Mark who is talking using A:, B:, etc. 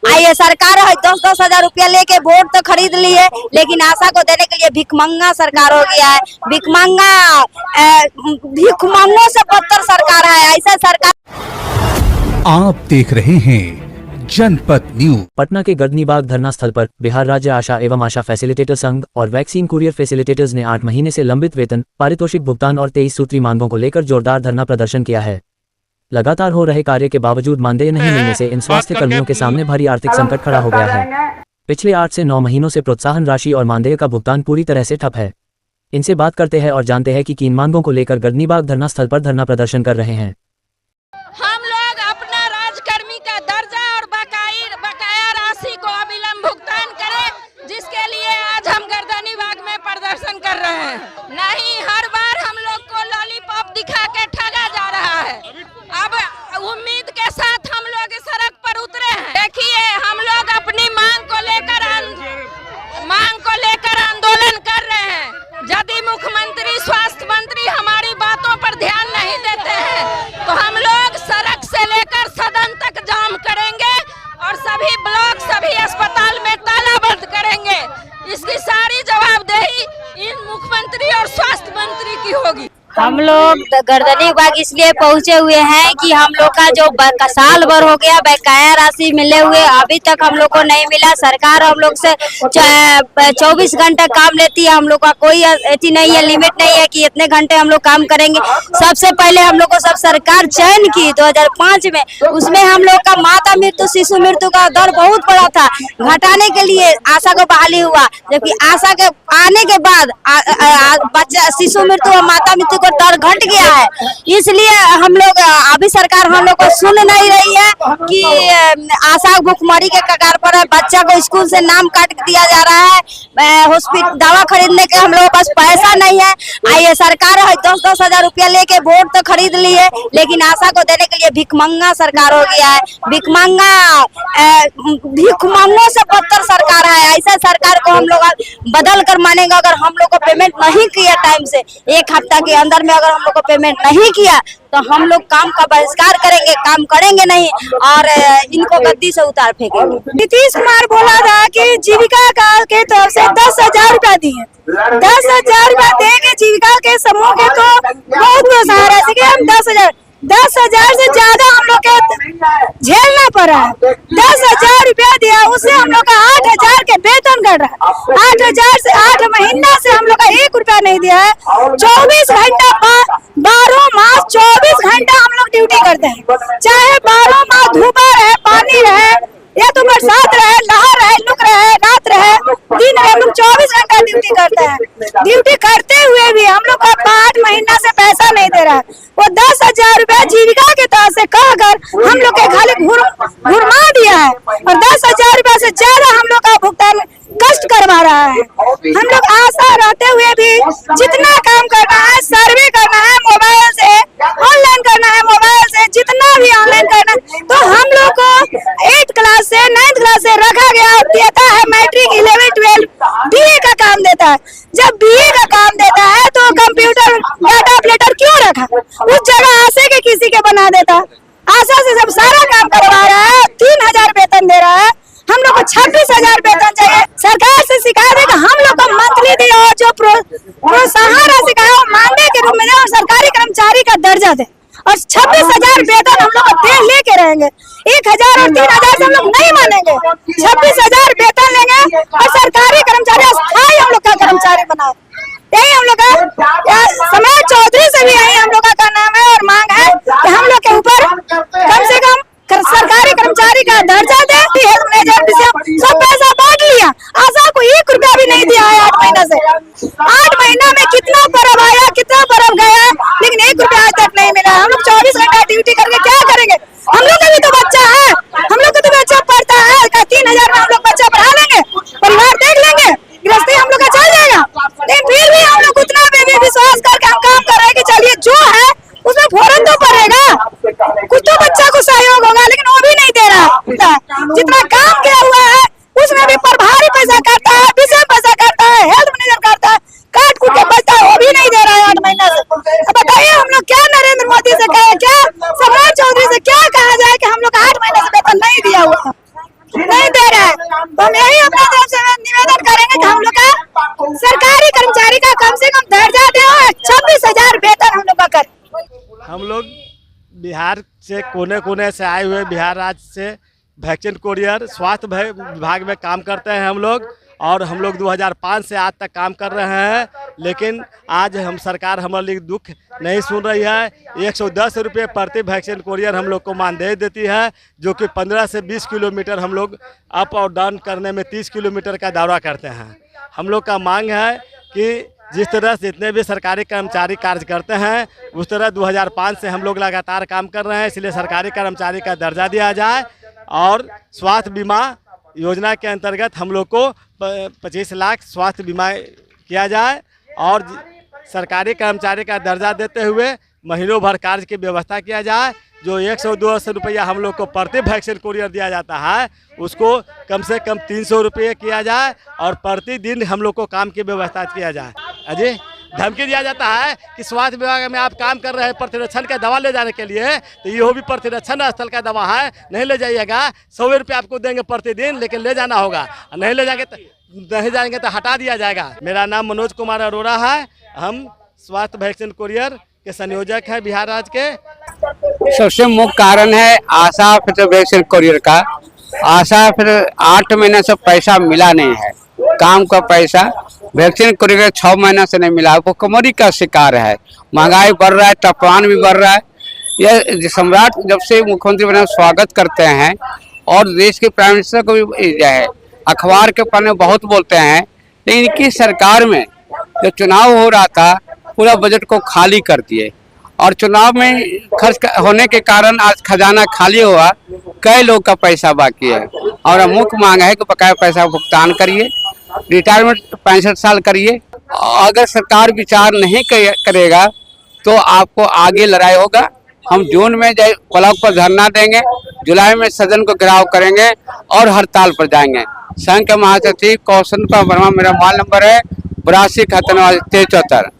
A: आइए सरकार 10-10 हजार रुपया लेके वोट तो खरीद लिए, लेकिन आशा को देने के लिए भिखमंगा सरकार हो गया है। भिखमंगों से बदतर सरकार है, ऐसा सरकार।
B: आप देख रहे हैं जनपद न्यूज।
C: पटना के गर्दनीबाग धरना स्थल पर बिहार राज्य आशा एवं आशा फैसिलिटेटर संघ और वैक्सीन कुरियर फैसिलिटेटर्स ने 8 महीने से लंबित वेतन, पारितोषिक भुगतान और 23 सूत्री मांगों को लेकर जोरदार धरना प्रदर्शन किया है। लगातार हो रहे कार्य के बावजूद मानदेय नहीं मिलने से इन स्वास्थ्य कर्मियों के सामने भारी आर्थिक संकट खड़ा हो गया है। पिछले 8 से 9 महीनों से प्रोत्साहन राशि और मानदेय का भुगतान पूरी तरह से ठप है। इनसे बात करते हैं और जानते हैं कि किन मांगों को लेकर गर्दनीबाग धरना स्थल पर धरना प्रदर्शन कर रहे हैं।
D: हम लोग अपना राजकर्मी का दर्जा और बकाया राशि को अविलंब भुगतान करें, जिसके लिए आज हम गर्दनीबाग में प्रदर्शन कर रहे हैं। नहीं, हर बार हम लोग को लॉलीपॉप दिखा के ठगा जा रहा है। अब उम्मीद के साथ हम लोग सड़क पर उतरे हैं। देखिए, हम लोग अपनी मांग को लेकर आंदोलन कर रहे हैं। यदि मुख्यमंत्री, स्वास्थ्य मंत्री हमारी बातों पर ध्यान नहीं देते हैं तो हम लोग सड़क से लेकर सदन तक जाम करेंगे और सभी ब्लॉक, सभी अस्पताल में तालाबंद करेंगे। इसकी सारी जवाबदेही इन मुख्यमंत्री और स्वास्थ्य मंत्री की होगी।
A: हम लोग गर्दनीबाग इसलिए पहुंचे हुए हैं कि हम लोग का जो साल भर हो गया बकाया राशि मिले हुए अभी तक हम लोग को नहीं मिला। सरकार हम लोग से 24 घंटा काम लेती है। हम लोग का कोई ऐसी नहीं है, लिमिट नहीं है कि इतने घंटे हम लोग काम करेंगे। सबसे पहले हम लोग को सब सरकार चयन की 2005 में, उसमें हम लोग का माता मृत्यु, शिशु मृत्यु का दर बहुत बड़ा था। घटाने के लिए आशा को बहाली हुआ, जबकि आशा के आने के बाद बच्चा शिशु मृत्यु और माता मृत्यु दर घट गया है। इसलिए हम लोग अभी सरकार हम लोग को सुन नहीं रही है कि आशा भुखमरी के कगार पर है। बच्चा को स्कूल से नाम काट दिया जा रहा है। हॉस्पिटल दवा खरीदने के हम लोग के पास पैसा नहीं है। आइए सरकार 10-10 हजार रुपया लेके वोट तो खरीद लिए, लेकिन आशा को देने के लिए भिखमंगा सरकार हो गया है। भिखमंगों से बदतर सरकार है, ऐसा सरकार को हम लोग बदल कर मानेंगे। अगर हम लोग को पेमेंट नहीं किया टाइम से, 1 हफ्ता के अंदर में अगर हम लोग को पेमेंट नहीं किया तो हम लोग काम का बहिष्कार करेंगे, काम करेंगे नहीं और इनको गद्दी से उतार फेंकेंगे। नीतीश कुमार बोला था कि जीविका के तरफ से 10 हजार रुपया दिए, 10 हजार रुपया देंगे जीविका के समूह के, तो बहुत सहारा से हम 10 हजार से ज्यादा हम लोग के झेलना पड़ा है। 10 हजार रुपया दिया, उससे हम लोग का 8 हजार के वेतन कर रहा है। 8 हजार से 8 महीना से हम लोग का 1 रुपया नहीं दिया है। 24 घंटा 12 मास 24 घंटा हम लोग ड्यूटी करते हैं, चाहे 12 मास धूप रहे, पानी रहे, या तो बरसात रहे, लहर रहे, लुक रहे, रात रहे, दिन रहे, हम लोग 24 घंटा ड्यूटी करते हैं। ड्यूटी करते हुए भी हम लोग को 8 महीना से पैसा नहीं दे रहा है। वो 10 हजार रुपया जीविका के तहत से कहकर हम लोग के खाली घुरमा दिया है और 10 हजार रुपया से ज्यादा हम लोग का भुगतान कष्ट करवा रहा है। हम लोग आशा रहते हुए भी जितना काम करना है, सर्वे करना है मोबाइल से, ऑनलाइन करना है मोबाइल से, जितना भी ऑनलाइन करना है, तो हम लोग को 8 क्लास से 9th क्लास से रखा गया देता है। मैट्रिक 11, 12 BA का काम देता है। जब BA का काम देता है तो कंप्यूटर डाटा ऑपरेटर क्यों रखा? उस जगह आशा के किसी के बना देता। आशा से जब सारा काम करवा रहा है, 3 हजार वेतन दे रहा है, हम लोग को 26 हजार वेतन चाहिए। सरकार से शिकायत है कि हम लोग को मंथली दे और जो प्रोत्साहन राशि का है मानदेय के रूप में और सरकारी कर्मचारी का दर्जा दे, और 26 हजार वेतन हम लोग को लेके रहेंगे। 1 हजार और 3 हजार से हम लोग नहीं मानेंगे। 26 हजार वेतन लेंगे और सरकारी कर्मचारी स्थायी हम लोग का कर्मचारी बनाए। यही हम लोग का समाज चौधरी से भी यही हम लोग का नाम है और मांग है कि हम लोग के ऊपर कम से कम सरकारी कर्मचारी का दर्जा दे। सब पैसा बांट लिया, आशा को 1 रुपया भी नहीं दिया है 8 महीना से। 8 महीना में कितना पर्व आया, कितना पर्व गया, लेकिन 1 रुपया आज तक नहीं मिला। हम लोग 24 घंटा ड्यूटी करके क्या करेंगे? हम लोग का भी तो बच्चा है, हम लोग का तो बच्चा पढ़ता है। 3 हजार में हम लोग बच्चा पढ़ा लेंगे, परिवार देख लेंगे, गृहस्थी हम लोग का चल जाएगा। लेकिन फिर भी हम लोग उतना विश्वास करके हम काम कर रहे हैं कि चलिए जो है उसमें फौरन तो पड़ेगा, कुछ तो बच्चा को सहयोग होगा, लेकिन वो भी नहीं दे रहा। जितना काम किया हुआ है उसमें भी प्रभारी पैसा काटता है, विषय पैसा काटता है, हेल्थ मैनेजर काटता है, काट कूट के बचता है, वो भी नहीं दे रहा है 8 महीना से। अब बताइए हम लोग क्या नरेंद्र मोदी से कहे, क्या समाज चौधरी से क्या कहा जाए कि हम लोग 8 महीने से वेतन नहीं दिया हुआ।
E: हम यही अपने तरफ से निवेदन करेंगे कि हम लोग का सरकारी कर्मचारी का कम से कम दर्जा दे और 26,000 वेतन हम लोग का कर।
F: हम लोग बिहार से कोने कोने से आए हुए बिहार राज्य से वैक्सीन कोरियर स्वास्थ्य विभाग में काम करते हैं हम लोग, और हम लोग 2005 से आज तक काम कर रहे हैं। लेकिन आज हम सरकार हमारे लिए दुख नहीं सुन रही है। 110 रुपये प्रति वैक्सीन कोरियर हम लोग को मानदेय देती है, जो कि 15 से 20 किलोमीटर हम लोग अप और डाउन करने में 30 किलोमीटर का दौरा करते हैं। हम लोग का मांग है कि जिस तरह से जितने भी सरकारी कर्मचारी कार्य करते हैं उस तरह 2005 से हम लोग लगातार काम कर रहे हैं, इसलिए सरकारी कर्मचारी का दर्जा दिया जाए और स्वास्थ्य बीमा योजना के अंतर्गत हम लोग को 25 लाख स्वास्थ्य बीमा किया जाए और सरकारी कर्मचारी का दर्जा देते हुए महीनों भर कार्य की व्यवस्था किया जाए। जो 100-200 रुपया हम लोग को प्रति वैक्सीन कोरियर दिया जाता है उसको कम से कम 300 रुपये किया जाए और प्रतिदिन हम लोग को काम की व्यवस्था किया जाए। अजय धमकी दिया जाता है कि स्वास्थ्य विभाग में आप काम कर रहे हैं प्रतिरक्षण का दवा ले जाने के लिए, तो ये भी प्रतिरक्षण स्थल का दवा है, नहीं ले जाइएगा। 100 रुपये आपको देंगे प्रतिदिन, लेकिन ले जाना होगा, नहीं ले जाएंगे तो हटा दिया जाएगा। मेरा नाम मनोज कुमार अरोड़ा है, हम स्वास्थ्य वैक्सीन कोरियर के संयोजक हैं बिहार राज्य के।
G: सबसे मुख्य कारण है आशा वैक्सीन कोरियर का। आशा फिर 8 महीने से पैसा मिला नहीं है, काम का पैसा वैक्सीन कोरियर 6 महीने से नहीं मिला। वो कमजोरी का शिकार है, महंगाई बढ़ रहा है, तापमान भी बढ़ रहा है। यह सम्राट जब से मुख्यमंत्री बने स्वागत करते हैं और देश के प्राइम मिनिस्टर को भी है, अखबार के पन्ने बहुत बोलते हैं, लेकिन इनकी सरकार में जो चुनाव हो रहा था पूरा बजट को खाली कर दिए और चुनाव में खर्च होने के कारण आज खजाना खाली हुआ, कई लोग का पैसा बाकी है। और मुख्य मांग है कि बकाया पैसा भुगतान करिए, रिटायरमेंट 65 साल करिए। अगर सरकार विचार नहीं करेगा तो आपको आगे लड़ाई होगा। हम जून में ब्लॉक पर धरना देंगे, जुलाई में सदन को घेराव करेंगे और हड़ताल पर जाएंगे। संघ के महासचिव कौशल वर्मा, मेरा मोबाइल नंबर है 82 73 73।